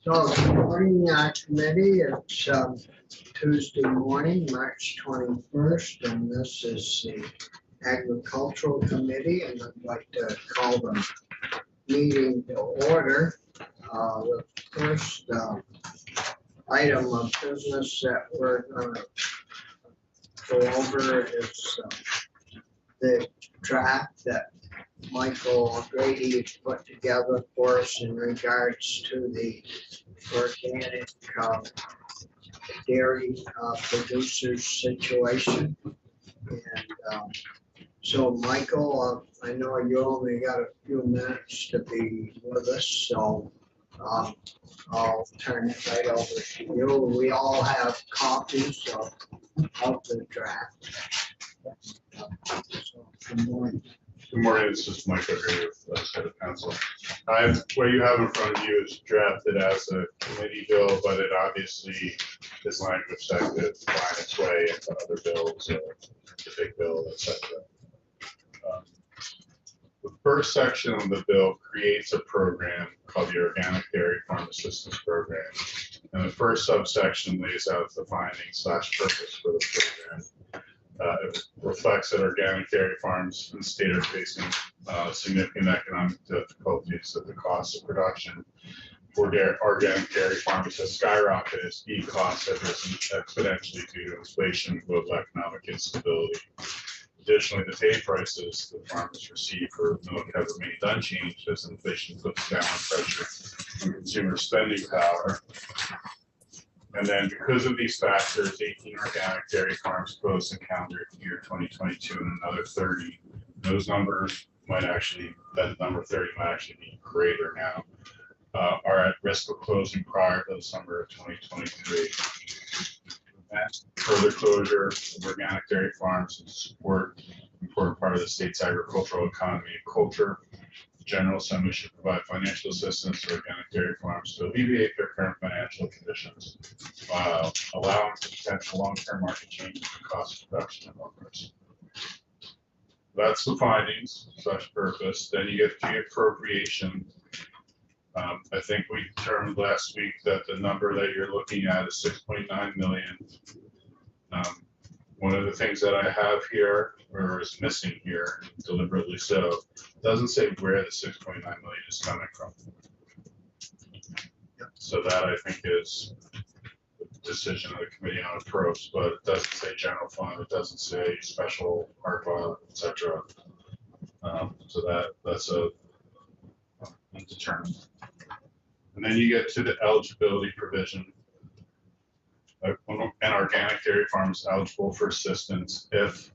So, good morning, committee. It's Tuesday morning, March 21st, and this is the Agricultural Committee, and I'd like to call the meeting to order. The first item of business that we're going to go over is the draft that Michael Grady put together for us in regards to the organic dairy producers situation. And so Michael, I know you only got a few minutes to be with us, so I'll turn it right over to you. We all have copies of the draft. So, good morning. Good morning, this is Michael Grady with Legislative Council. What you have in front of you is drafted as a committee bill, but it obviously is language that could find its way into other bills, the big bill, etc. The first section of the bill creates a program called the Organic Dairy Farm Assistance Program. And the first subsection lays out the findings/purpose for the program. It reflects that organic dairy farms in the state are facing significant economic difficulties, that the cost of production for organic dairy farmers has skyrocketed as feed costs have risen exponentially due to inflation and global economic instability. Additionally, the pay prices that farmers receive for milk have remained unchanged as inflation puts downward pressure on consumer spending power. And then because of these factors, 18 organic dairy farms closed in calendar year 2022 and another 30. Those numbers might actually, that number 30 might actually be greater now, are at risk of closing prior to the summer of 2023. And further closure of organic dairy farms and support important part of the state's agricultural economy and culture. General Assembly should provide financial assistance to organic dairy farms to alleviate their current financial conditions while allowing for potential long-term market changes in cost of production and milk price. That's the findings/purpose. Then you get the appropriation. I think we determined last week that the number that you're looking at is 6.9 million. One of the things that I have here, or is missing here, deliberately so, doesn't say where the 6.9 million is coming from. So that I think is the decision of the Committee on Approach, but it doesn't say general fund, it doesn't say special ARPA, etc. So that's a undetermined. And then you get to the eligibility provision. An organic dairy farm is eligible for assistance if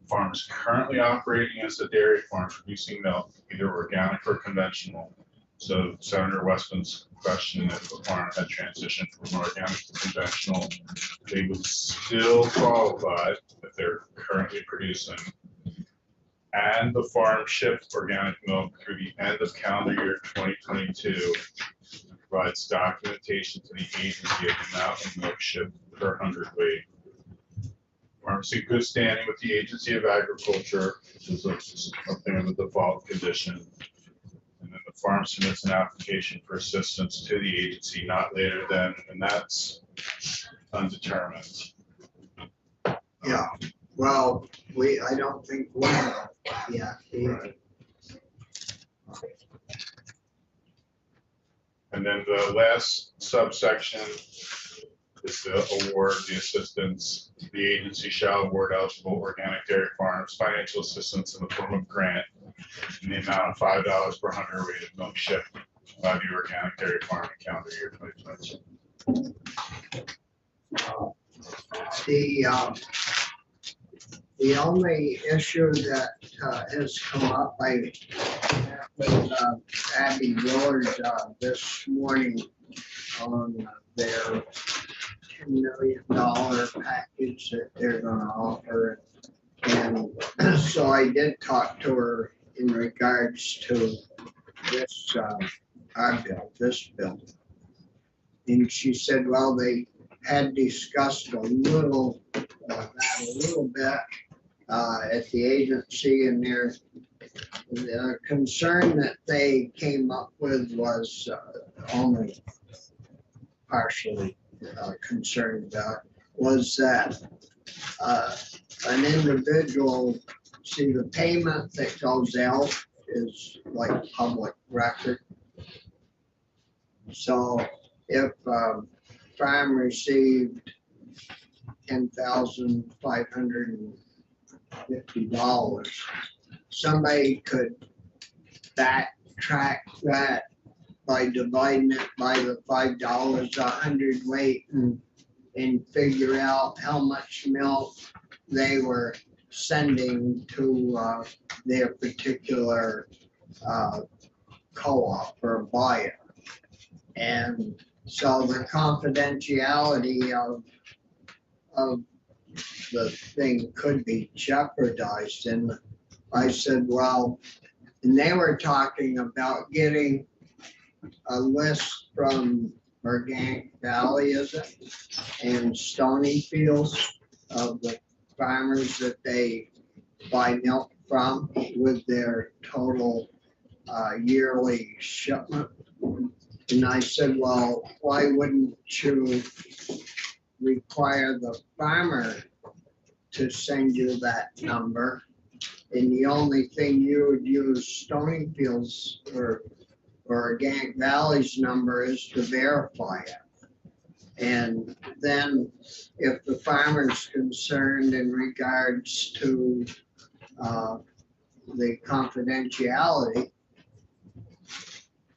farms currently operating as a dairy farm producing milk, either organic or conventional. So Senator Westman's question, if the farm had transitioned from organic to conventional, they would still qualify if they're currently producing. And the farm shipped organic milk through the end of calendar year 2022. Provides documentation to the agency of the amount of milk shipped per hundredweight. Farms in good standing with the Agency of Agriculture, which is something of a default condition. And then the farm submits an application for assistance to the agency not later than, and that's undetermined. Yeah, well, I don't think we know yet. And then the last subsection is to award the assistance. The agency shall award eligible organic dairy farms financial assistance in the form of grant in the amount of $5 per hundredweight of milk shipped by the organic dairy farm in calendar year 2022. The only issue that has come up, I met with Abby Ward this morning on their $10 million package that they're going to offer. And so I did talk to her in regards to this, our bill, this bill. And she said, well, they had discussed a little bit at the agency, and the concern that they came up with was only partially concerned about was that an individual, see, the payment that goes out is like public record. So if farm received $10,550, somebody could backtrack that by dividing it by the $5 a hundredweight and figure out how much milk they were sending to their particular co-op or buyer. And so the confidentiality of the thing could be jeopardized. And I said, well, and they were talking about getting a list from Organic Valley, is it? And Stony Fields of the farmers that they buy milk from with their total yearly shipment. And I said, well, why wouldn't you require the farmer to send you that number? And the only thing you would use Stony Fields or Organic Valley's number is to verify it. And then if the farmer's concerned in regards to the confidentiality,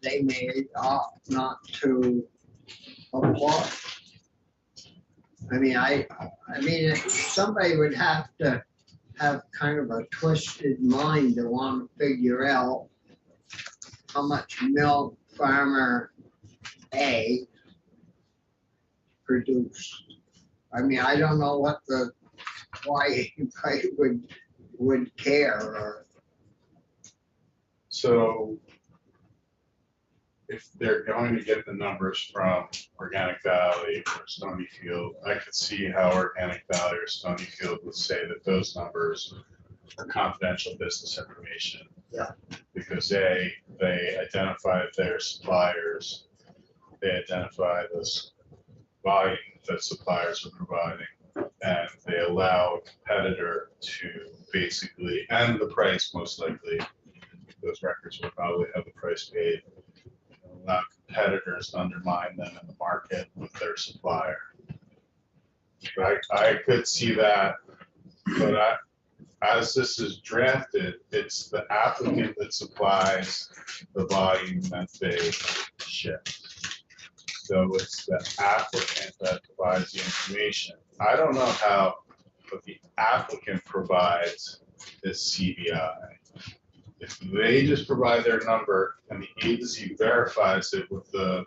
they may opt not to apply. I mean, somebody would have to have kind of a twisted mind to want to figure out how much milk farmer A produced. I mean, I don't know why anybody would care. Or So if they're going to get the numbers from Organic Valley or Stony Field, I could see how Organic Valley or Stony Field would say that those numbers are confidential business information. Yeah. Because they identify their suppliers, they identify those volume that suppliers are providing, and they allow a competitor to basically, and the price most likely, those records will probably have the price paid, allow competitors to undermine them in the market with their supplier. But I could see that, but as this is drafted, it's the applicant that supplies the volume that they ship. So it's the applicant that provides the information. I don't know how what the applicant provides is CBI. If they just provide their number and the agency verifies it with the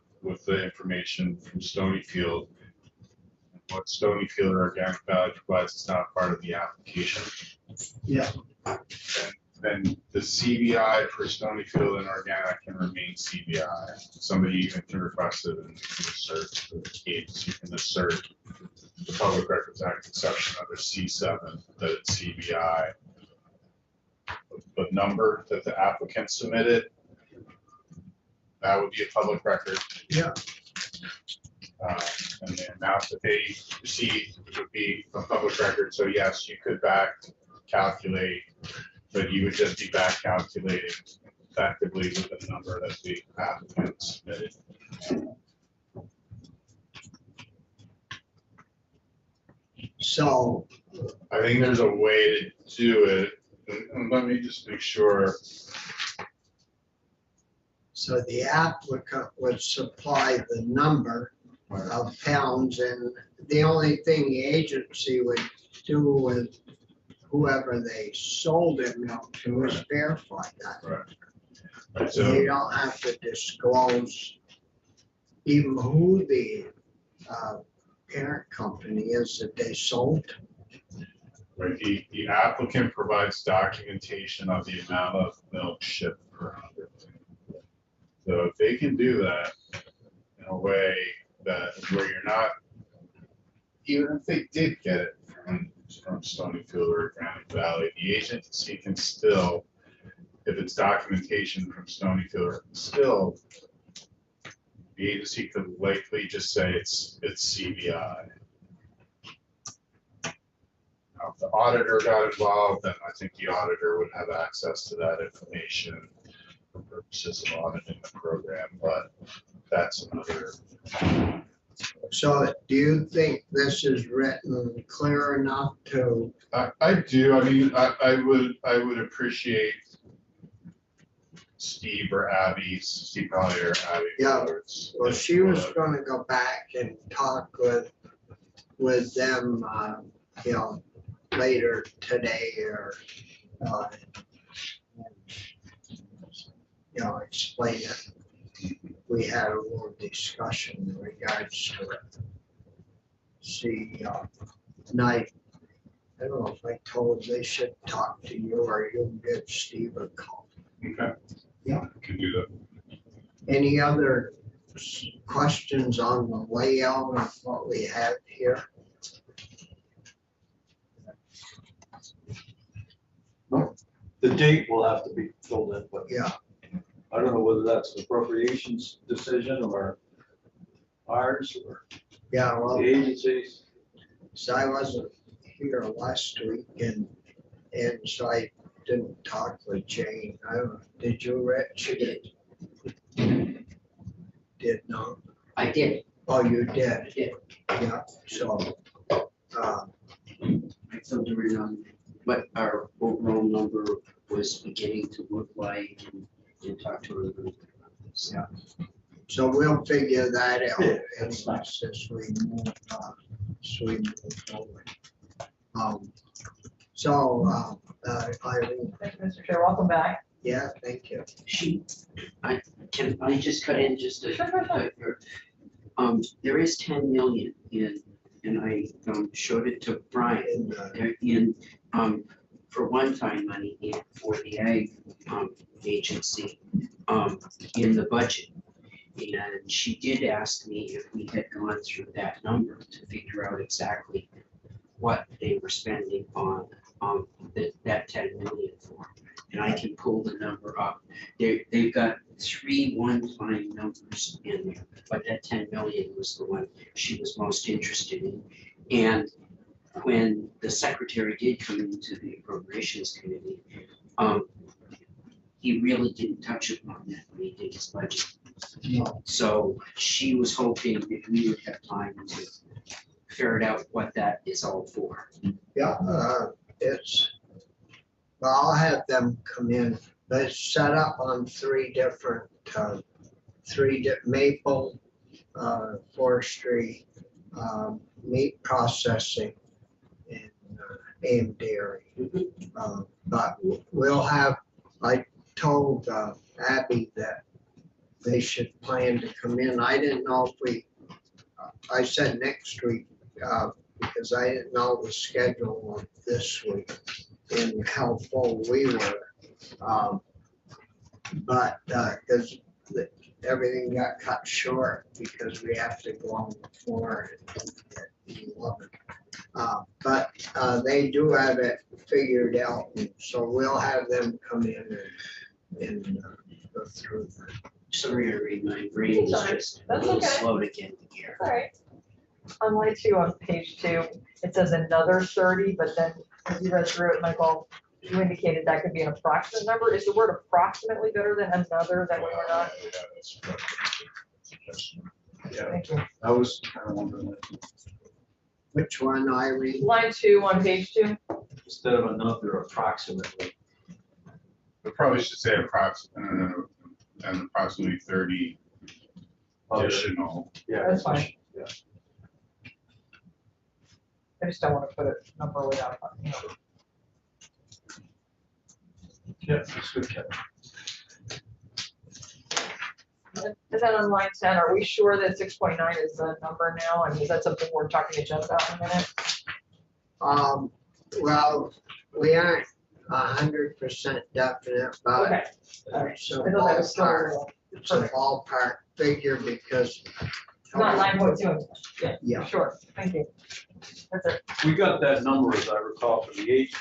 information from Stony Field, what Stony Field or Organic Valley provides is not part of the application. yeah, Then the CBI for Stony Field and Organic can remain CBI. Somebody even can request it and search for the agency can assert the Public Records Act exception under C7 that it's CBI. The number that the applicant submitted, that would be a public record. yeah. And the amount that they received would be a public record. So yes, you could back calculate, but you would just be back calculating effectively with the number that the applicant submitted. So I think there's a way to do it. And let me just make sure. So the applicant would supply the number of pounds, and the only thing the agency would do with whoever they sold it milk to is verify that. Right. So you don't have to disclose even who the parent company is that they sold to. Right. The applicant provides documentation of the amount of milk shipped per 100. So if they can do that in a way that where you're not, even if they did get it from Stonyfield or Organic Valley, the agency can still, if it's documentation from Stonyfield, still the agency could likely just say it's CBI. Now, if the auditor got involved, then I think the auditor would have access to that information for purposes of auditing the program, but that's another. So do you think this is written clear enough to, I do, I mean, I would appreciate Steve or Abby, Steve probably or Abby. Yeah. Roberts, well, if, she was gonna go back and talk with them, you know, later today or, uh, you know, explain it. We had a little discussion in regards to it. See, tonight, I don't know if I told they should talk to you or you'll give Steve a call. Okay. Yeah. Can do that. Any other questions on the layout of what we have here? The date will have to be filled in, but Yeah, I don't know whether that's an appropriations decision or ours or yeah, well, the agencies. so I wasn't here last week and so I didn't talk with Jane. I don't know, did you, Rich? I did. Did not? I did. Oh, you I did? did. Yeah, so, I filled her in on what our overall number was beginning to look like and talk to her about this. Yeah. So we'll figure that out Yeah, and that's fine. as we move, forward. So, Irene, Thank you, Mr. Chair. Welcome back. yeah, thank you. Can I just cut in just a? Sure. There is 10 million and I showed it to Brian. And, They're in, for one-time money and for the ag, agency, in the budget. And she did ask me if we had gone through that number to figure out exactly what they were spending on, that 10 million for. And I can pull the number up. They've got 3 one-time numbers in there, but that 10 million was the one she was most interested in. And when the secretary did come into the appropriations committee, he really didn't touch upon that when he did his budget. no, So she was hoping that we would have time to ferret out what that is all for. yeah, well, I'll have them come in. It's set up on three different, maple, forestry, meat processing, and and dairy. But we'll have, I told Abby that they should plan to come in. I didn't know if I said next week, because I didn't know the schedule of this week and how full we were. But, because everything got cut short because we have to go on the floor at 11. But they do have it figured out, so we'll have them come in and go through that. Sorry to read, my brain is just a That's little okay. slow to get in gear. All right. On line 2 on page 2, it says another 30, but then as you read through it, Michael, you indicated that could be an approximate number. Is the word approximately better than another that we were not? Yeah, that's correct. Yeah, Thank you. I was kind of wondering that. Which one, Irene? Line 2 on page 2. Instead of another approximately. We probably should say approximately 30 other- additional. Yeah. That's fine. Yeah. I just don't want to put a number without, you know. Yeah, that's good, Kevin. And then on line 10, are we sure that 6.9 is the number now? And is that something we're talking to Jen about in a minute? Well, we aren't 100% definite, but Okay, all right. it's a I thought that was still, ballpark, it's a ballpark figure because. not 9.2. Yeah, Sure, thank you. That's it. We got that number, as I recall, from the agency.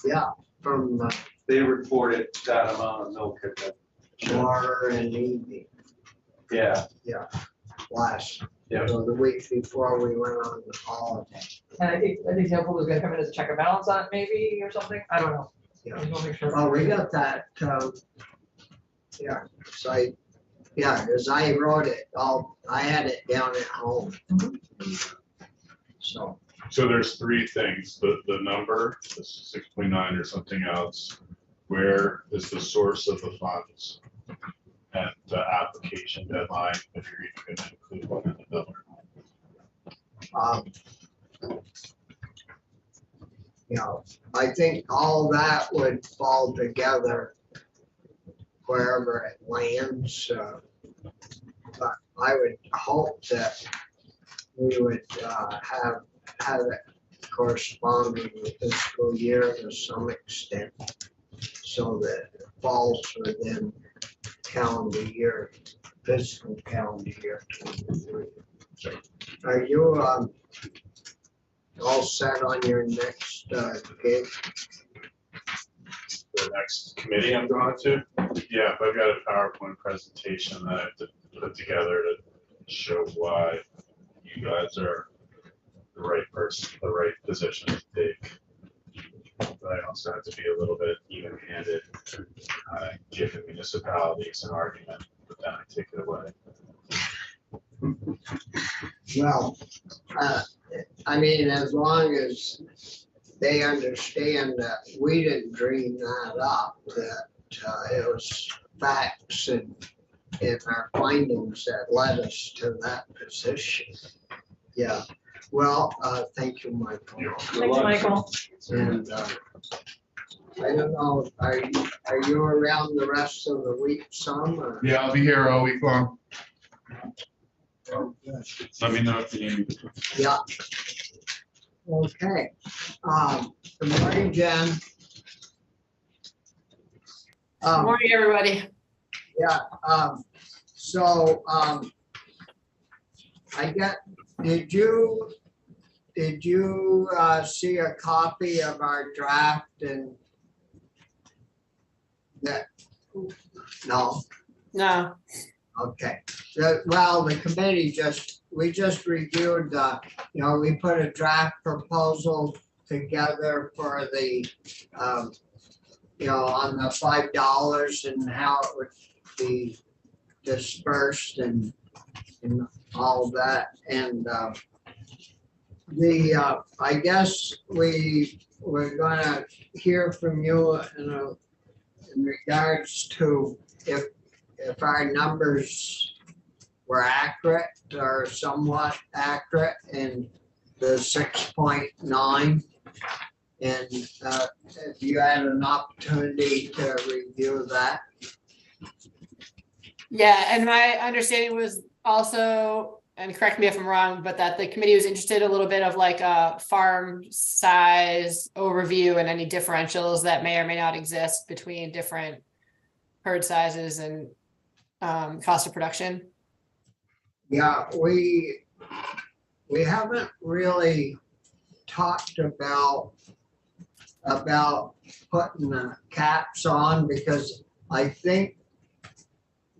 yeah, from, They reported that amount of milk had been Tomorrow and evening, Yeah, last, Yeah. so the week before we went on the holiday. And I think Nicole was gonna come in as a check and balance on it maybe or something, I don't know. Yeah. I just wanna make sure. Well, we got that, yeah, so because I wrote it, I had it down at home. So, So there's three things, the number, the 6.9 or something else. Where is the source of the funds? And the application deadline, if you're even gonna include one in the bill. you know, I think all that would fall together wherever it lands. But I would hope that we would have it corresponding with fiscal year to some extent, so that it falls within calendar year, fiscal calendar year 23. Are you all set on your next gig? The next committee I'm going to, yeah, I've got a PowerPoint presentation that I have to put together to show why you guys are the right person, the right position to take. But I also have to be a little bit even-handed, give the municipalities an argument, but then I take it away. Well, I mean, as long as they understand that we didn't dream that up, that it was facts and our findings that led us to that position. Yeah, well, thank you, Michael. Thanks, Michael. And I don't know, are you around the rest of the week some? Or? Yeah, I'll be here all week long. Let me know if you need. Yeah. Okay. Good morning, Jen. Morning, everybody. Yeah, so, did you see a copy of our draft and that? No? No, Okay, well, the committee we just reviewed, we put a draft proposal together for the, on the $5 and how it would be dispersed and all that. And I guess we're gonna hear from you in regards to if our numbers were accurate or somewhat accurate in the 6.9. And if you had an opportunity to review that. yeah, and my understanding was also, and correct me if I'm wrong, but that the committee was interested a little bit of like a farm size overview and any differentials that may or may not exist between different herd sizes and cost of production. Yeah, we haven't really talked about putting the caps on, because I think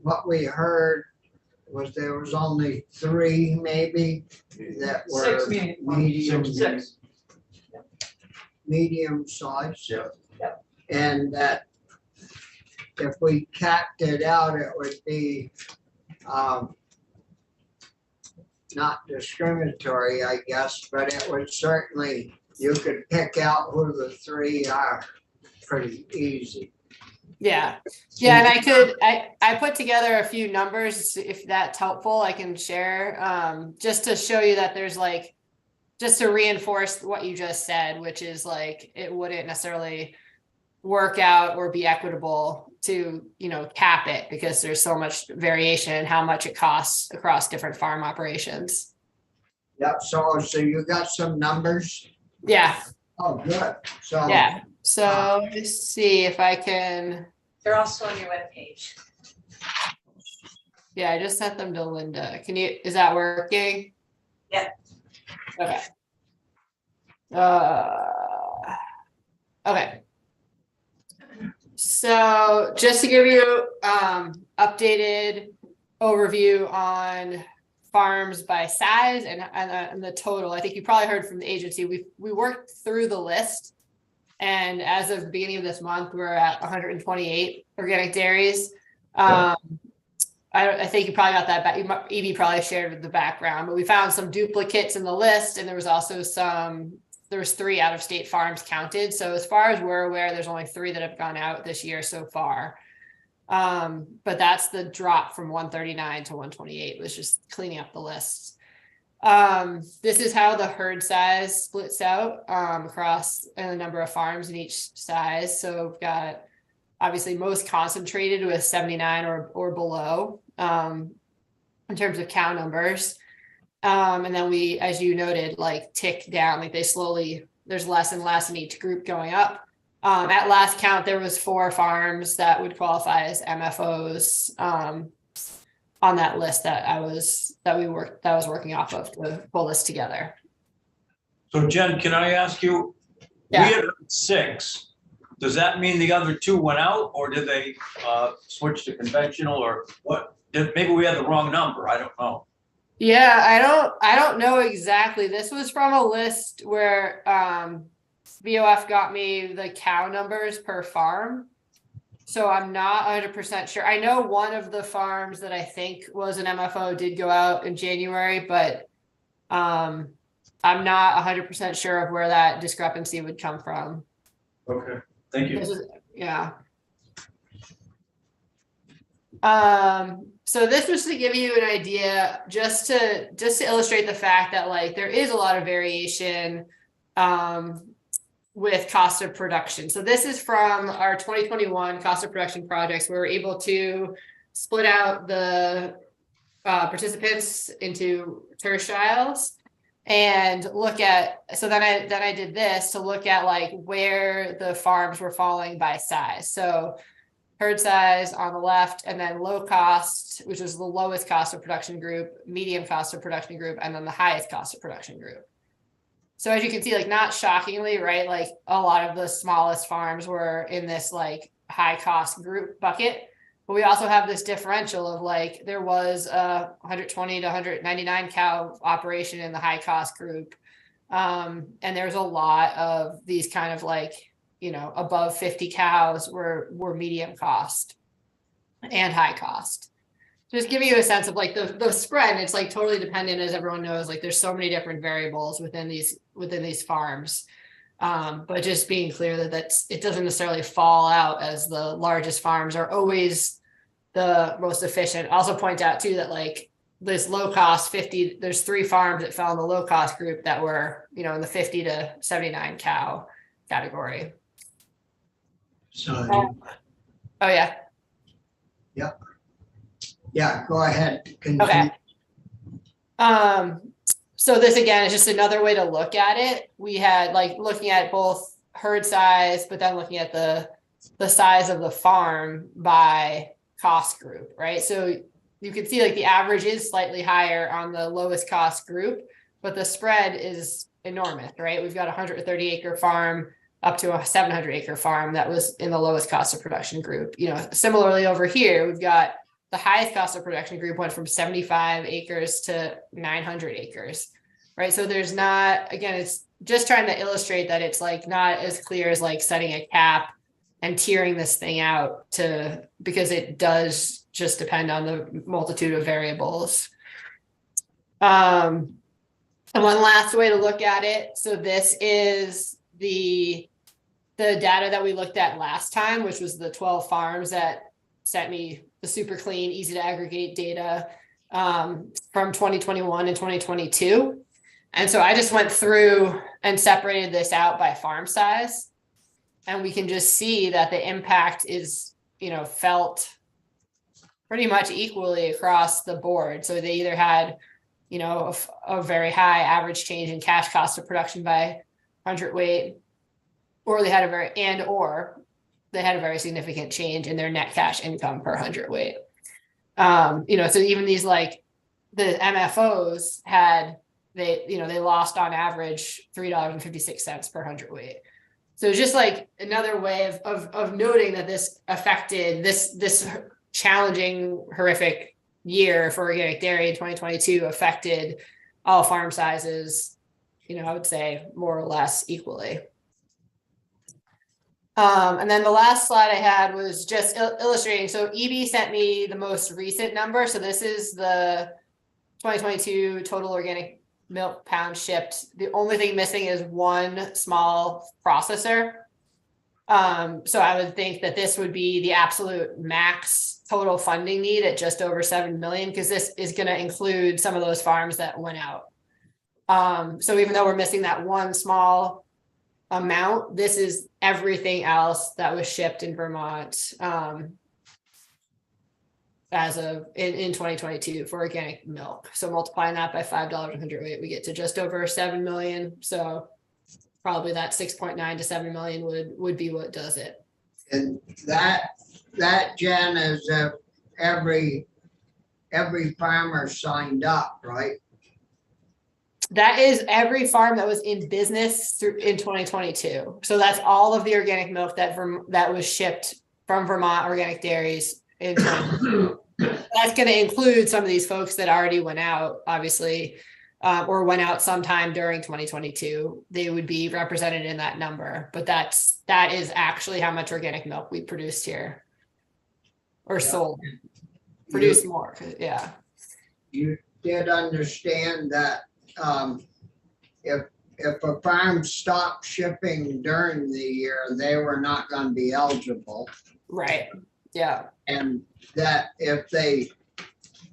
what we heard was there was only 3 maybe that were 6 medium. medium, 6. medium size. Yep. And that if we capped it out, it would be not discriminatory, I guess, but it would certainly, you could pick out who the 3 are pretty easy. Yeah, and I put together a few numbers, if that's helpful, I can share, just to show you that there's like, just to reinforce what you just said, which is like, it wouldn't necessarily work out or be equitable to, cap it, because there's so much variation in how much it costs across different farm operations. Yep, so you got some numbers? Yeah, Oh, good. So. yeah. So let's see if I can, They're also on your webpage. yeah, I just sent them to Linda. Is that working? Yeah. Okay. Okay. So just to give you updated overview on farms by size and the total, I think you probably heard from the agency, we worked through the list. And as of the beginning of this month, we're at 128 organic dairies. I think you probably got that back. Evie probably shared the background, but we found some duplicates in the list, and there was also there was 3 out-of-state farms counted. So as far as we're aware, there's only 3 that have gone out this year so far. But that's the drop from 139 to 128, was just cleaning up the lists. This is how the herd size splits out across a number of farms in each size. So we've got obviously most concentrated with 79 or below in terms of cow numbers. And then we, as you noted, like tick down, like there's less and less in each group going up. At last count, there was 4 farms that would qualify as MFOs on that list that I was working off of to pull this together. So Jen, can I ask you, Yeah. we had 6. Does that mean the other 2 went out, or did they switch to conventional, or what? Maybe we had the wrong number. I don't know. Yeah, I don't know exactly. This was from a list where BOF got me the cow numbers per farm. So I'm not 100% sure. I know one of the farms that I think was an MFO did go out in January, but I'm not 100% sure of where that discrepancy would come from. Okay, thank you. Yeah. So this was to give you an idea, just to illustrate the fact that like there is a lot of variation with cost of production. So this is from our 2021 cost of production projects. We were able to split out the participants into tertiles and look at, so then I did this to look at like where the farms were falling by size. So herd size on the left, and then low cost, which is the lowest cost of production group, medium cost of production group, and then the highest cost of production group. So as you can see, like not shockingly, right? Like a lot of the smallest farms were in this like high cost group bucket, but we also have this differential of like, there was a 120 to 199 cow operation in the high cost group. And there's a lot of these kind of like, you know, above 50 cows were medium cost and high cost. Just giving you a sense of like the spread. It's like totally dependent, as everyone knows, like there's so many different variables within these farms. But just being clear that it doesn't necessarily fall out as the largest farms are always the most efficient. Also point out too that like this low cost 50, there's 3 farms that fell in the low cost group that were, you know, in the 50 to 79 cow category. So, Oh yeah. yeah, go ahead. Okay. So this again is just another way to look at it. We had like looking at both herd size, but then looking at the size of the farm by cost group, right? So you can see like the average is slightly higher on the lowest cost group, but the spread is enormous, right? We've got a 130 acre farm up to a 700 acre farm that was in the lowest cost of production group. You know, similarly over here, we've got the highest cost of production group went from 75 acres to 900 acres, right? So there's not, again, it's just trying to illustrate that it's like not as clear as like setting a cap and tiering this thing out because it does just depend on the multitude of variables. And one last way to look at it. So this is the data that we looked at last time, which was the 12 farms that sent me the super clean, easy to aggregate data from 2021 and 2022. And so I just went through and separated this out by farm size. And we can just see that the impact is, you know, felt pretty much equally across the board. So they either had, you know, a very high average change in cash cost of production by hundredweight, or they had they had a very significant change in their net cash income per hundredweight. You know, so even these like the MFOs they lost on average $3.56 per hundredweight. So just like another way of noting that this affected this challenging, horrific year for organic dairy in 2022 affected all farm sizes, I would say more or less equally. And then the last slide I had was just illustrating. So EB sent me the most recent number. So this is the 2022 total organic milk pounds shipped. The only thing missing is one small processor. So I would think that this would be the absolute max total funding need at just over 7 million, because this is going to include some of those farms that went out. So even though we're missing that one small amount, this is everything else that was shipped in Vermont as of in 2022 for organic milk. So multiplying that by $5 a hundredweight, we get to just over 7 million. So probably that 6.9 to 7 million would be what does it. And that Jen, is if every farmer signed up, right? That is every farm that was in business in 2022. So that's all of the organic milk that was shipped from Vermont Organic Dairies in 2022. That's going to include some of these folks that already went out, obviously, or went out sometime during 2022. They would be represented in that number, but that is actually how much organic milk we produced here, or sold. Produced more, yeah. You did understand that if a farm stopped shipping during the year, they were not going to be eligible. Right. Yeah. And that if they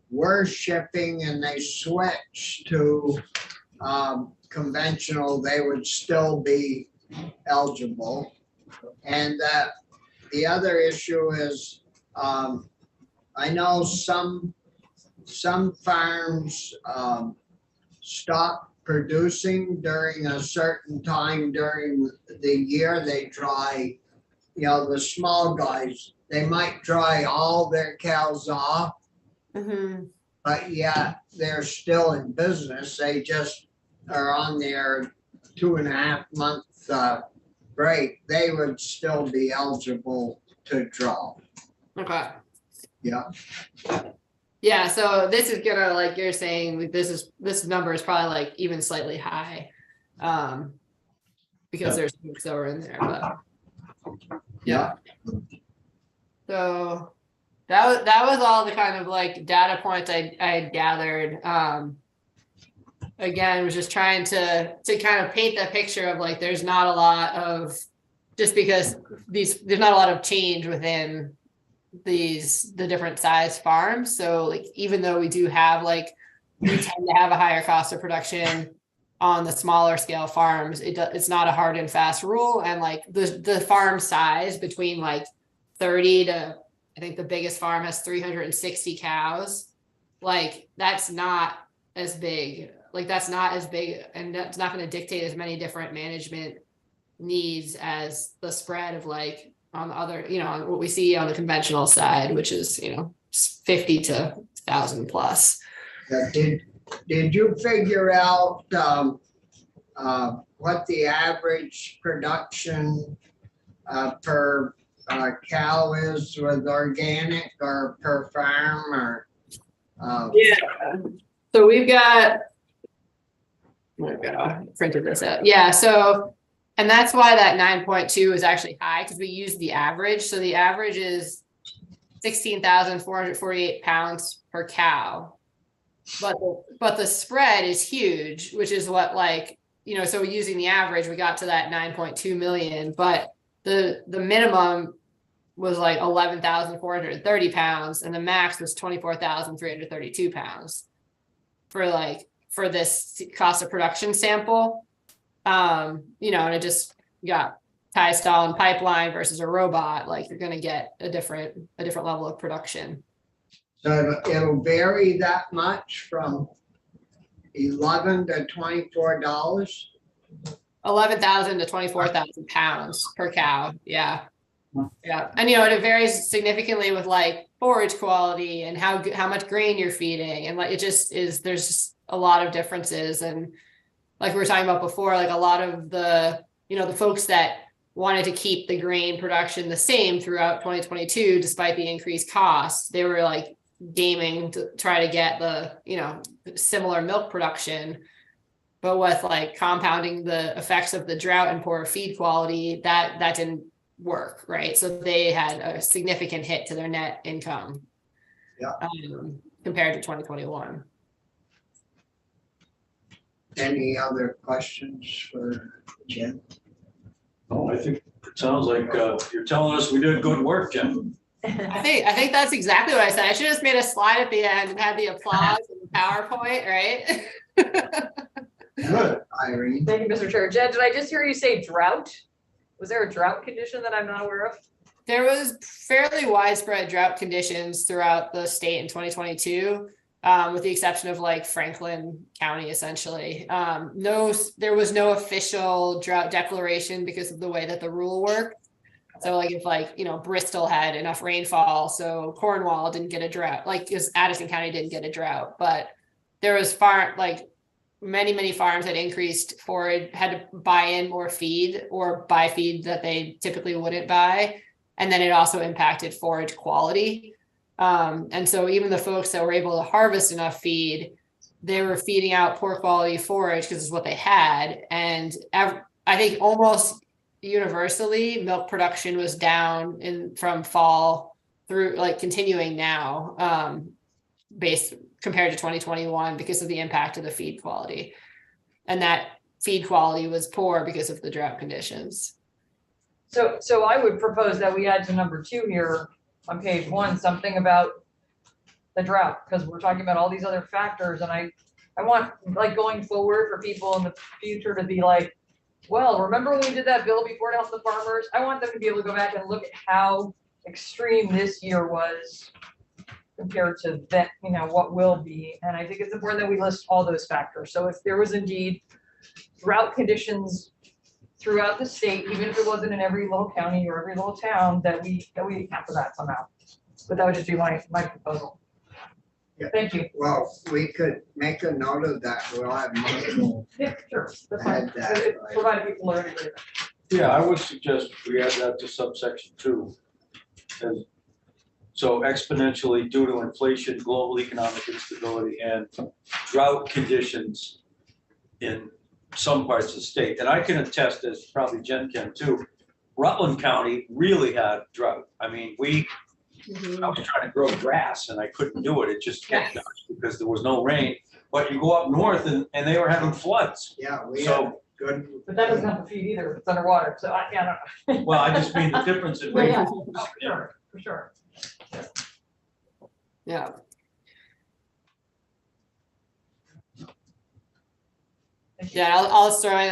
were shipping and they switched to conventional, they would still be eligible. And that the other issue is, I know some farms stop producing during a certain time during the year. They dry, the small guys, they might dry all their cows off, but yet they're still in business. They just are on their 2.5 month break. They would still be eligible to draw. Okay. Yeah. Yeah, so this is gonna, like you're saying, this number is probably like even slightly high, because there's folks that were in there, but Yeah. so that was all the kind of like data points I had gathered. Again, was just trying to kind of paint that picture of like there's not a lot of, just because there's not a lot of change within the different size farms. So like even though we do have we tend to have a higher cost of production on the smaller scale farms, it's not a hard and fast rule. And like the farm size between like 30 to, I think the biggest farm has 360 cows, like that's not as big, and that's not going to dictate as many different management needs as the spread of like on the other, what we see on the conventional side, which is 50 to 1,000 plus. Did you figure out what the average production per cow is with organic, or per farm, or? Yeah. So we've got. I printed this out. Yeah. So. And that's why that 9.2 is actually high, because we use the average. So the average is 16,448 pounds per cow. But the spread is huge, which is what so using the average, we got to that 9.2 million, but the minimum was like 11,430 pounds and the max was 24,332 pounds for this cost of production sample. And it just got tie stall and pipeline versus a robot, like you're going to get a different level of production. So it'll vary that much from $11 to $24. 11,000 to 24,000 pounds per cow. Yeah. Yeah. And, it varies significantly with like forage quality and how much grain you're feeding. And like, there's just a lot of differences. And like we were talking about before, like a lot of the, the folks that wanted to keep the grain production the same throughout 2022, despite the increased costs. They were like gaming to try to get the, similar milk production. But with like compounding the effects of the drought and poor feed quality, that didn't work, right? So they had a significant hit to their net income. Yeah. Compared to 2021. Any other questions for Jim? Oh, I think it sounds like you're telling us we did good work, Jim. I think that's exactly what I said. I should have just made a slide at the end and had the applause and the PowerPoint, right? Good, Irene. Thank you, Mr. Chair. Jen, did I just hear you say drought? Was there a drought condition that I'm not aware of? There was fairly widespread drought conditions throughout the state in 2022, with the exception of like Franklin County, essentially. There was no official drought declaration because of the way that the rule worked. So like if Bristol had enough rainfall, so Cornwall didn't get a drought, because Addison County didn't get a drought, but there was many farms had increased forage, had to buy in more feed or buy feed that they typically wouldn't buy. And then it also impacted forage quality. And so even the folks that were able to harvest enough feed, they were feeding out poor quality forage because it's what they had. And I think almost universally milk production was down from fall through continuing now, based compared to 2021 because of the impact of the feed quality. And that feed quality was poor because of the drought conditions. So I would propose that we add to number 2 here on page 1, something about the drought, because we're talking about all these other factors. And I want going forward for people in the future to be like, well, remember when we did that bill before to help the farmers? I want them to be able to go back and look at how extreme this year was compared to that, what will be. And I think it's important that we list all those factors. So if there was indeed drought conditions throughout the state, even if it wasn't in every little county or every little town, that we account for that somehow. But that would just be my proposal. Yeah. Thank you. Well, we could make a note of that. We'll have Michael Yeah, sure. That's fine. add that. Provided people learn it. Yeah, I would suggest we add that to subsection 2. So exponentially due to inflation, global economic instability, and drought conditions in some parts of the state. And I can attest, as probably Jen can too, Rutland County really had drought. I mean, I was trying to grow grass and I couldn't do it. It just kept dying because there was no rain. But you go up north and they were having floods. Yeah, we So- have good. But that doesn't have to feed either. It's underwater. So I don't know. Well, I just mean the difference in Yeah, rain. yeah. Oh, for sure. Yeah. Yeah, I'll just throw in,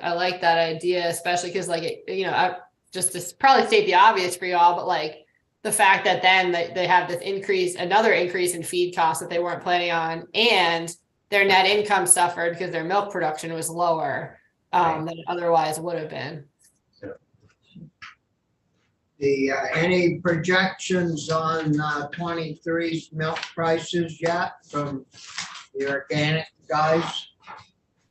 I like that idea, especially because I just to probably state the obvious for y'all, but the fact that then they have this another increase in feed costs that they weren't planning on, and their net income suffered because their milk production was lower than it otherwise would have been. Any projections on 23's milk prices yet from the organic guys?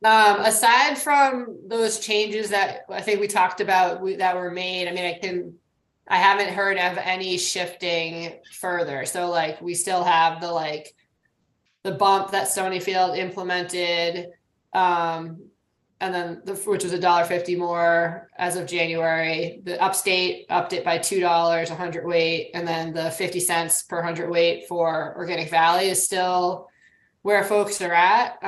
Aside from those changes that I think we talked about that were made, I mean, I haven't heard of any shifting further. So we still have the bump that Stonyfield implemented, and then which was $1.50 more as of January. The upstate upped it by $2 a hundredweight, and then the 50 cents per hundredweight for Organic Valley is still where folks are at.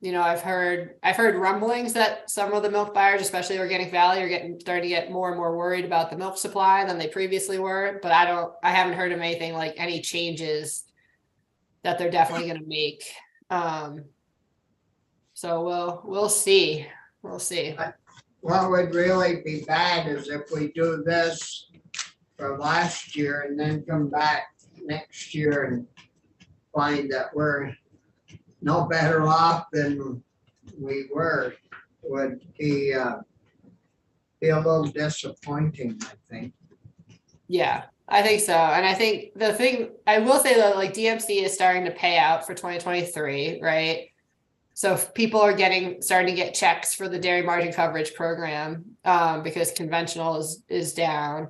I've heard rumblings that some of the milk buyers, especially Organic Valley, are starting to get more and more worried about the milk supply than they previously were. But I haven't heard of anything any changes that they're definitely going to make. So we'll see. We'll see. What would really be bad is if we do this for last year and then come back next year and find that we're no better off than we were. Would be a little disappointing, I think. Yeah, I think so. And I think the thing I will say though, DMC is starting to pay out for 2023, right? So if people are starting to get checks for the dairy margin coverage program, because conventional is down.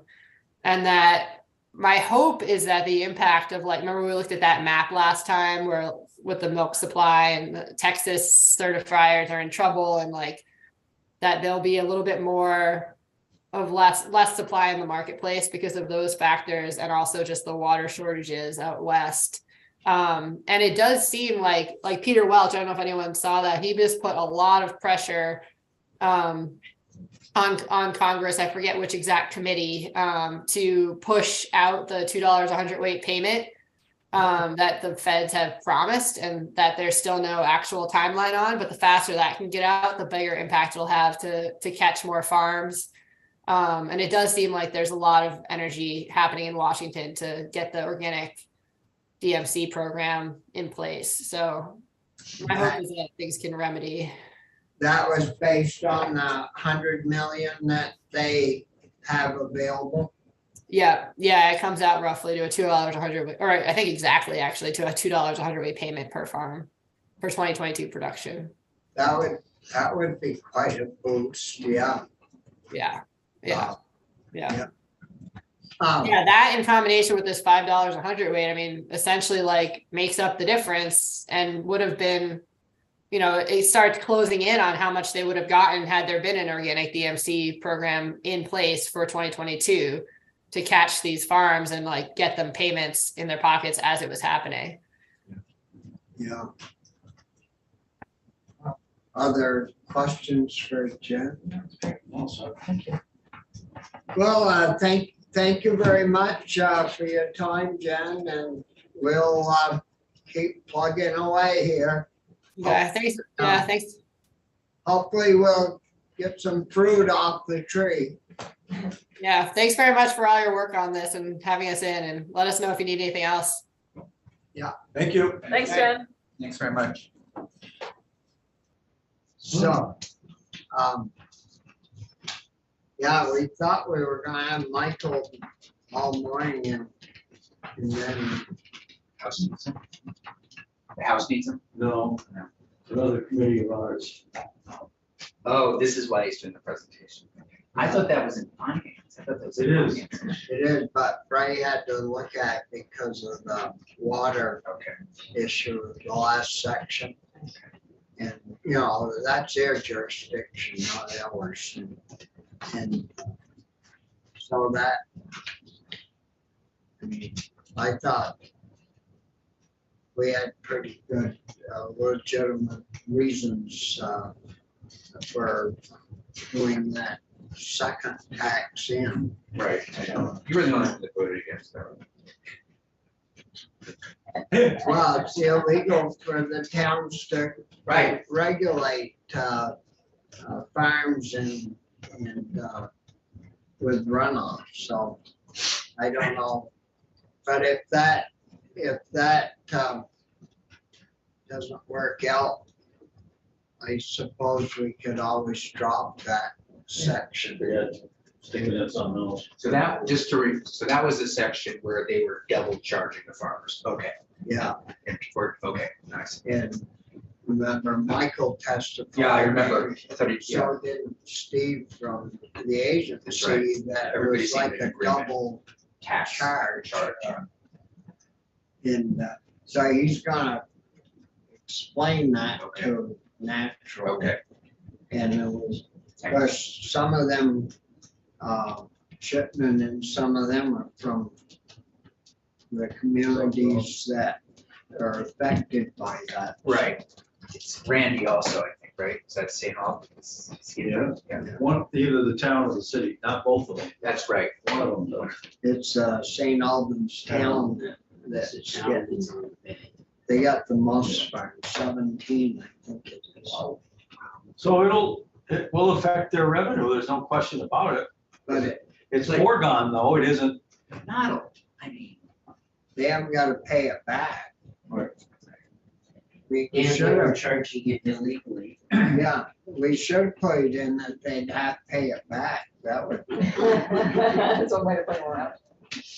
And that my hope is that the impact of, like, remember we looked at that map last time where with the milk supply and the Texas certifiers are in trouble, and like that there'll be a little bit more of less supply in the marketplace because of those factors, and also just the water shortages out west. And it does seem like Peter Welch, I don't know if anyone saw that, he just put a lot of pressure on Congress, I forget which exact committee, to push out the $2 a hundredweight payment that the feds have promised, and that there's still no actual timeline on. But the faster that can get out, the bigger impact it'll have to catch more farms. And it does seem like there's a lot of energy happening in Washington to get the organic DMC program in place. So my hope is that things can remedy. That was based on the 100 million that they have available. Yeah, it comes out roughly to a $2 a hundredweight, or I think exactly actually to a $2 a hundredweight payment per farm for 2022 production. That would be quite a boost, yeah. Yeah. Yeah, That in combination with this $5 a hundredweight, I mean, essentially like makes up the difference, and would have been, it starts closing in on how much they would have gotten had there been an organic DMC program in place for 2022 to catch these farms and like get them payments in their pockets as it was happening. Yeah. Other questions for Jen? Thank you. Well, thank you very much for your time, Jen, and we'll keep plugging away here. Yeah, thanks. Yeah, thanks. Hopefully we'll get some fruit off the tree. Yeah, thanks very much for all your work on this and having us in, and let us know if you need anything else. Thank you. Thanks, Jen. Thanks very much. So, yeah, we thought we were gonna have Michael all morning and then, House needs him. The House needs him? No, another committee of ours. Oh, this is why he's doing the presentation. I thought that was in finance. I thought that was in It is. finance. it is, but Ray had to look at because of the water Okay. issue, the last section. And, that's their jurisdiction, not ours. And so that, I thought we had pretty good legitimate reasons for doing that second tax in. Right, I know. You were the one that voted against that. Well, it's illegal for the towns to Right. regulate farms and with runoff, so I don't know. But if that doesn't work out, I suppose we could always drop that section. Sticking in something else. So that, so that was the section where they were double charging the farmers. Okay. Yeah, Okay, nice. and remember Michael testified. Yeah, I remember. I thought he, yeah, So did Steve from the agency, That's right. that it Everybody was seemed like in a agreement. double cash. charge. Charge. And so he's gonna explain that to Natural. Okay. And it was, of course, some of them, Shipman and some of them are from the communities that are affected by that. Right. It's Randy also, I think, right? Is that St. Albans? Yeah. Yeah, One, either the town or the city, not both of them. that's right. One of them does. It's St. Albans town This is that's how getting, it's on the bid. they got the most farms, 17, I think it is. So it will affect their revenue, there's no question about it. But It's foregone though, it isn't. Not, I mean, they haven't got to pay it back. We And should they were have, charging it illegally. yeah, we should put it in that they'd have to pay it back. That would, That's one way to play around.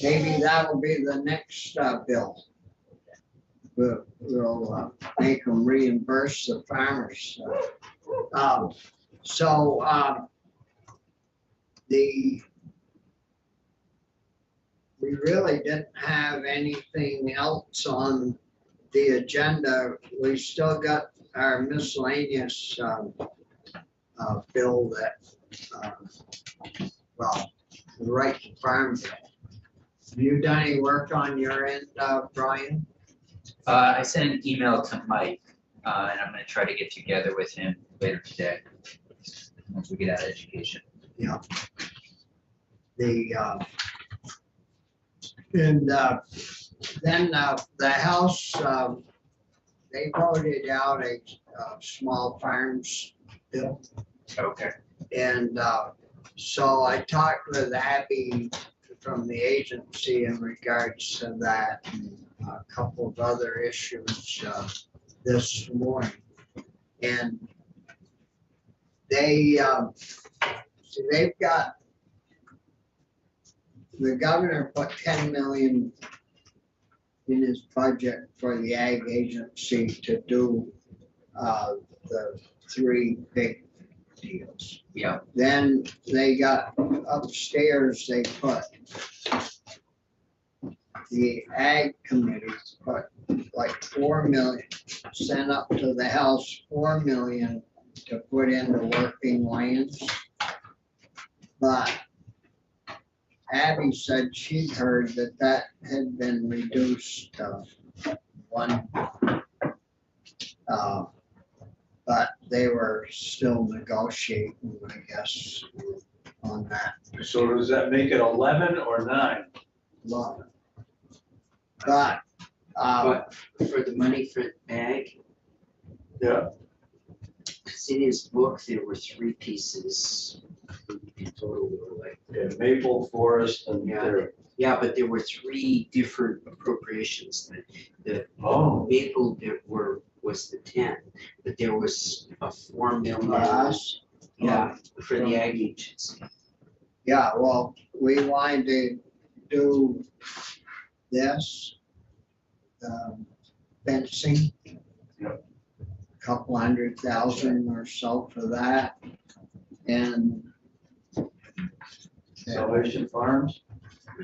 maybe that'll be the next bill. we'll make them reimburse the farmers. We really didn't have anything else on the agenda. We still got our miscellaneous bill that, well, the right to farm bill. Have you done any work on your end, Brian? I sent an email to Mike, and I'm gonna try to get together with him later today, once we get out of education. Then the House, they voted out a small farms bill. Okay. And so I talked with Abby from the agency in regards to that, and a couple of other issues this morning. And they've got, the governor put 10 million in his budget for the ag agency to do the 3 big deals. Yeah. Then they got upstairs, they put, the ag committee put like 4 million, sent up to the House 4 million to put into working lands. But Abby said she'd heard that had been reduced to 1. But they were still negotiating, I guess, on that So does that make it 11 or 9? law. But, But for the money for ag, Yeah. because in his book, there were 3 pieces. In total, there were like, Yeah, Maple Forest and Yeah. there. yeah, but there were 3 different appropriations. The Oh, Maple was the 10, but there was a 4 million. us, Yeah, for the ag agency. yeah, well, we wanted to do this, fencing. Yep. Couple 100,000 or so for that, and Salvation Farms.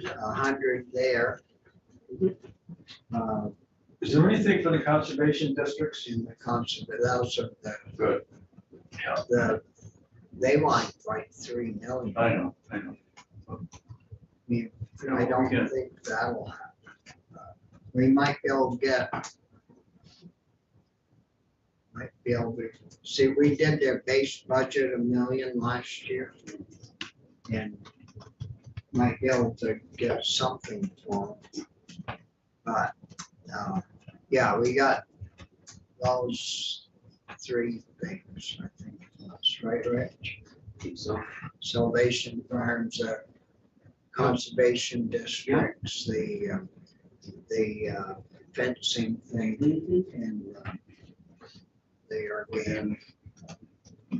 100 there. Is there anything for the conservation districts? The concept, those are Good. they want like 3 million. I know. I don't Yeah. think that'll happen. We might be able to get. See, we did their base budget $1 million last year. And might be able to get something for them. But, yeah, we got those 3 things, I think. That's right, Rich? So, Salvation Farms, conservation districts, the fencing thing, and the organic.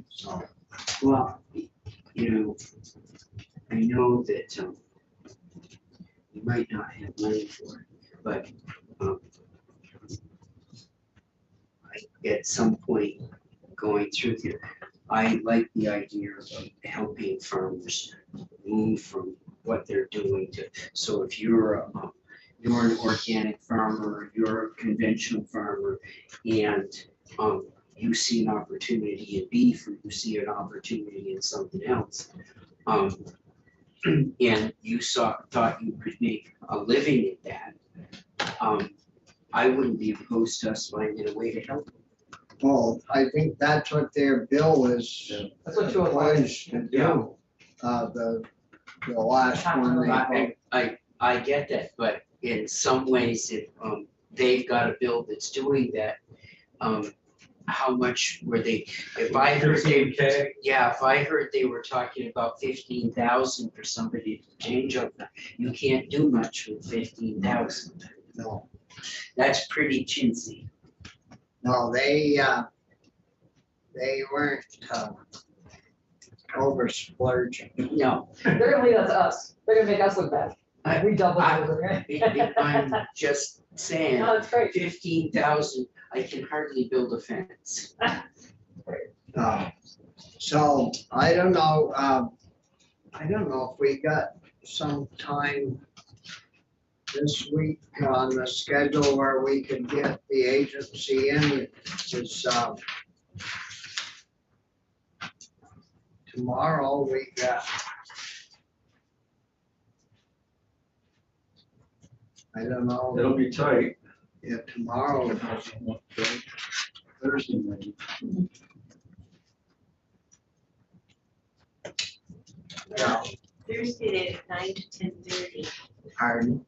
So, well, you know, I know that you might not have money for it, but at some point going through here, I like the idea of helping farmers move from what they're doing to, so if you're an organic farmer, you're a conventional farmer, and you see an opportunity in beef, or you see an opportunity in something else, and you thought you could make a living at that, I wouldn't be opposed to us finding a way to help. well, I think that's what their bill is. That's what 205 poised to do. The last one they voted. I get that, but in some ways, if they've got a bill that's doing that, how much were they, if I heard they, 15K? yeah, if I heard they were talking about 15,000 for somebody to change up, you can't do much with 15,000. No, That's pretty chintzy. no, they weren't over splurging. No, They're gonna leave that to us. They're gonna make us look bad. We doubled it, right? I'm just saying, No, that's great. 15,000, I can hardly build a fence. So I don't know if we got some time this week on the schedule where we could get the agency in. Is tomorrow we got. I don't know, It'll be tight. yeah, tomorrow, Thursday maybe. yeah, Thursday at 9 to 10:30. pardon,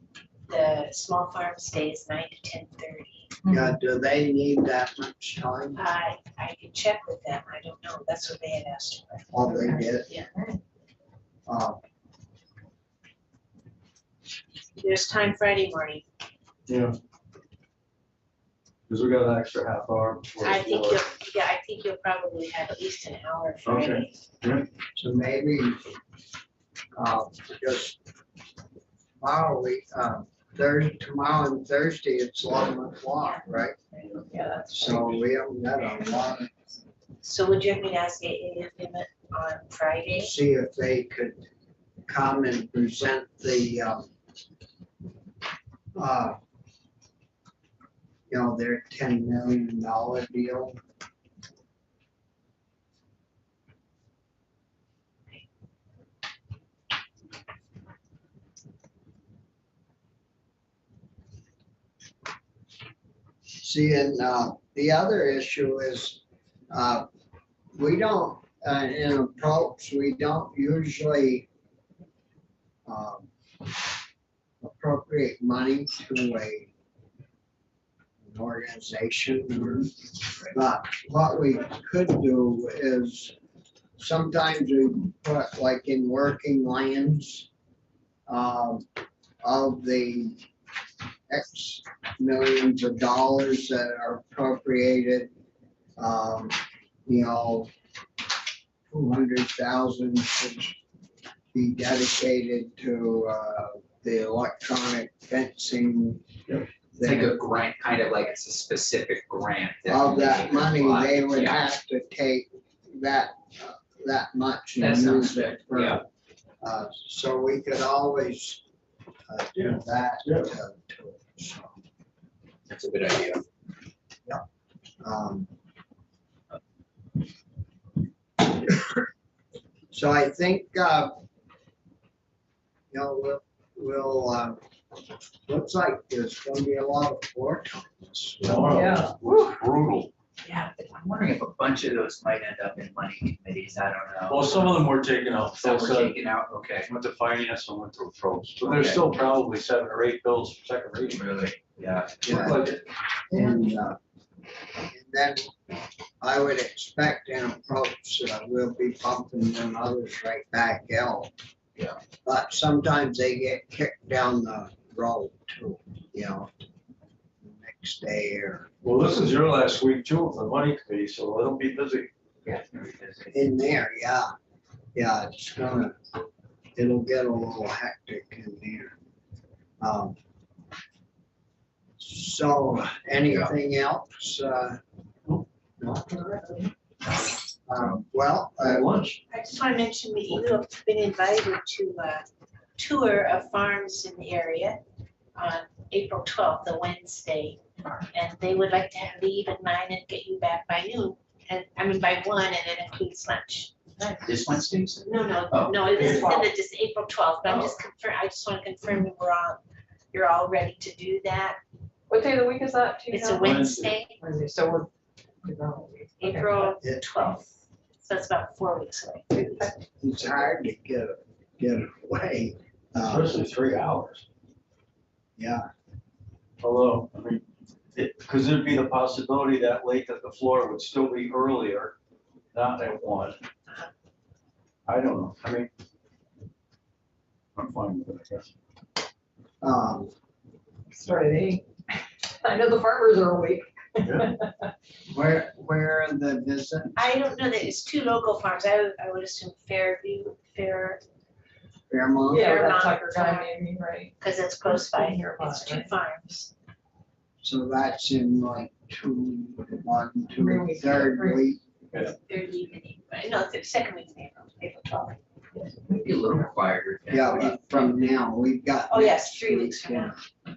The small farm stays 9 to 10:30. yeah, do they need that much time? I can check with them. I don't know. That's what they had asked for. All they did? Yeah. Uh, There's time Friday morning. Yeah. Because we got an extra half hour. before I the think floor. I think you'll probably have at least an hour Friday. so maybe, just tomorrow, tomorrow and Thursday, it's 11 o'clock, right? Yeah, that's. So we haven't got a lot, So would you like me to ask AA on Friday? see if they could come and present the, their $10 million deal. See, and the other issue is, we don't, in approach, we don't usually appropriate money to an organization. But what we could do is sometimes we put like in working lands of the X millions of dollars that are appropriated, 200,000 should be dedicated to the electronic fencing. It's like a grant, kind of like it's a specific grant. Of that money, they would Yeah. have to take that much That and sounds use it good, yeah. for, so we could always do that Yeah. to it, so. That's a good idea. Um, So I think, we'll, looks like there's gonna be a lot of floor time this week. Tomorrow Yeah. was brutal. Yeah, but I'm wondering if a bunch of those might end up in money committees, I don't know. Well, some of them were taken out. Some Phil were said, taken out, okay, went to finance and went to approach. But there's Okay. still probably 7 or 8 bills for second reading. really, yeah. Yeah. And then I would expect in approach, we'll be bumping them others right back out. Yeah. But sometimes they get kicked down the road too, the next day or Well, this is your last week too of the money committee, so it'll be busy. in there, yeah. Yeah, it'll get a little hectic in there. So anything else? No? Well, Lunch. I just want to mention that you have been invited to a tour of farms in the area on April 12th, the Wednesday. And they would like to leave at 9 and get you back by noon, by 1, and it includes lunch. This Wednesday, you said? No, Oh. this is just April 12th, but I just want to confirm that you're all ready to do that. What day of the week is that? Do you It's a know? Wednesday, Wednesday, so we're. April Yeah. 12th. So it's about 4 weeks away. it's hard to get away. Especially 3 hours. Yeah, Although, I mean, because there'd be the possibility that late that the floor would still be earlier, not at 1. I don't know. I mean, I'm fine with it, I guess. Start at 8. I know the farmers are awake. where are the visit? I don't know that it's 2 local farms. I would assume Fairview, Fairmont? Yeah, Fairmont. that Tucker guy maybe, right? because it's close by, Nearby, it's two right? farms. So that's in like 1, 2, Three weeks, third three. week. Third evening, no, the second week in April, April 12th. Maybe a little quieter. Yeah, from now, we've got. Oh, yes, 3 weeks from now. 2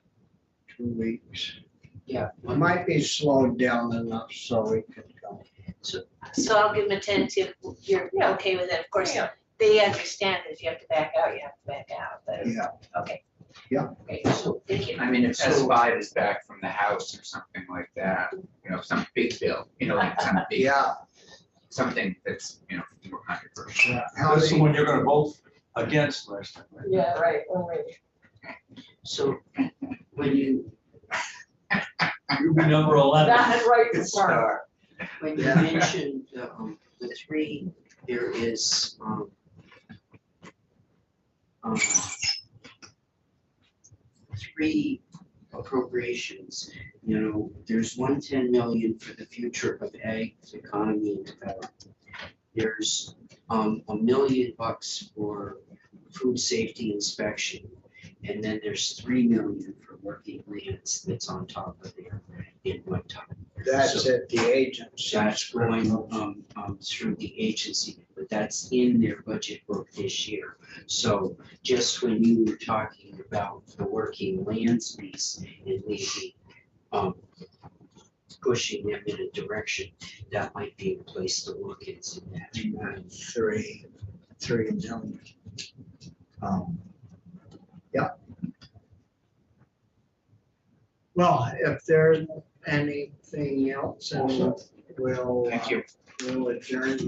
weeks. Yeah. It might be slowed down enough so we could go. So I'll give them a tentative, you're Yeah. okay with it, of course, Yeah. they understand that if you have to back out, you have to back out, but, Yeah, okay. Yeah. Great, so, thank you. I mean, if S5 is back from the house or something like that, some big bill, like some big, yeah. something that's, more controversial. How This is the many, one you're gonna vote against last time, right? Yeah, right, oh, wait. So when you, You'll be number 11. That is right, Good smart. start. when you Yeah. mentioned the three, there is, three appropriations. There's 110 million for the future of ag economy and development. There's $1 million for food safety inspection. And then there's 3 million for working lands that's on top of there in one time. that's So at the agency. that's going through the agency, but that's in their budget book this year. So just when you were talking about the working lands piece and maybe pushing them in a direction, that might be a place to look at some of that. 3 million. Yeah. Well, if there's anything else, and we'll, Thank you. we'll adjourn.